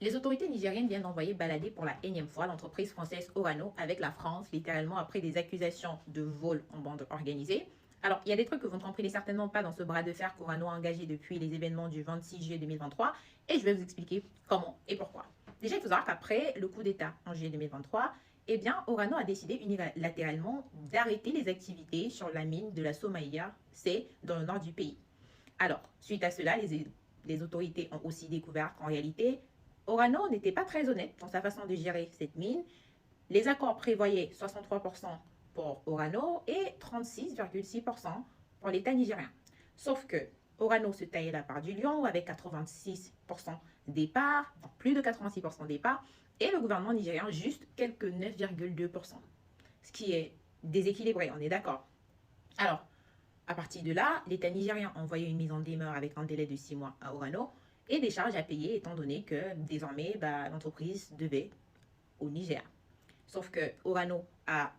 Les autorités nigériennes viennent d'envoyer balader pour la énième fois l'entreprise française Orano avec la France, littéralement après des accusations de vol en bande organisée. Alors, il y a des trucs que vous ne comprenez certainement pas dans ce bras de fer qu'Orano a engagé depuis les événements du 26 juillet 2023 et je vais vous expliquer comment et pourquoi. Déjà, il faut savoir qu'après le coup d'État en juillet 2023, eh bien, Orano a décidé unilatéralement d'arrêter les activités sur la mine de la Somaïa, c'est dans le nord du pays. Alors, suite à cela, les autorités ont aussi découvert qu'en réalité, Orano n'était pas très honnête dans sa façon de gérer cette mine. Les accords prévoyaient 63% pour Orano et 36,6% pour l'État nigérien. Sauf que Orano se taillait la part du lion avec 86% des parts, donc plus de 86% des parts, et le gouvernement nigérien juste quelques 9,2%. Ce qui est déséquilibré, on est d'accord. Alors, à partir de là, l'État nigérien a envoyé une mise en demeure avec un délai de 6 mois à Orano et des charges à payer étant donné que désormais l'entreprise devait au Niger. Sauf que Orano a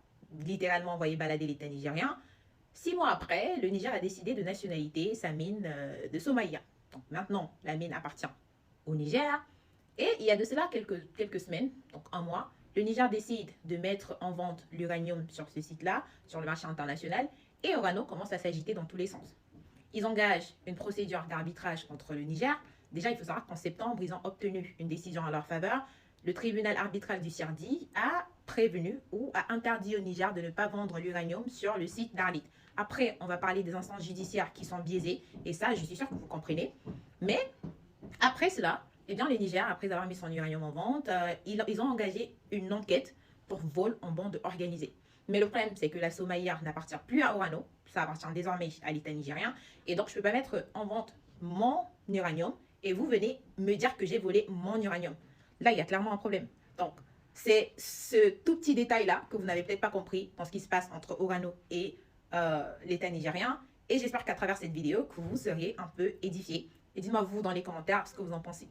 littéralement envoyé balader l'État nigérien. 6 mois après, le Niger a décidé de nationalité sa mine de Somaïa. Donc maintenant, la mine appartient au Niger. Et il y a de cela quelques semaines, donc un mois, le Niger décide de mettre en vente l'uranium sur ce site-là, sur le marché international, et Orano commence à s'agiter dans tous les sens. Ils engagent une procédure d'arbitrage contre le Niger. Déjà, il faut savoir qu'en septembre, ils ont obtenu une décision en leur faveur. Le tribunal arbitral du CIRDI a prévenu ou a interdit au Niger de ne pas vendre l'uranium sur le site d'Arlit. Après, on va parler des instances judiciaires qui sont biaisées, et ça, je suis sûre que vous comprenez. Mais après cela, eh bien, le Niger, après avoir mis son uranium en vente, ils ont engagé une enquête pour vol en bande organisée. Mais le problème, c'est que la Somaïa n'appartient plus à Orano, ça appartient désormais à l'État nigérien, et donc je ne peux pas mettre en vente mon uranium, et vous venez me dire que j'ai volé mon uranium. Là, il y a clairement un problème. Donc, c'est ce tout petit détail-là que vous n'avez peut-être pas compris dans ce qui se passe entre Orano et l'État nigérien, et j'espère qu'à travers cette vidéo, que vous seriez un peu édifiés. Et dites-moi vous dans les commentaires ce que vous en pensez.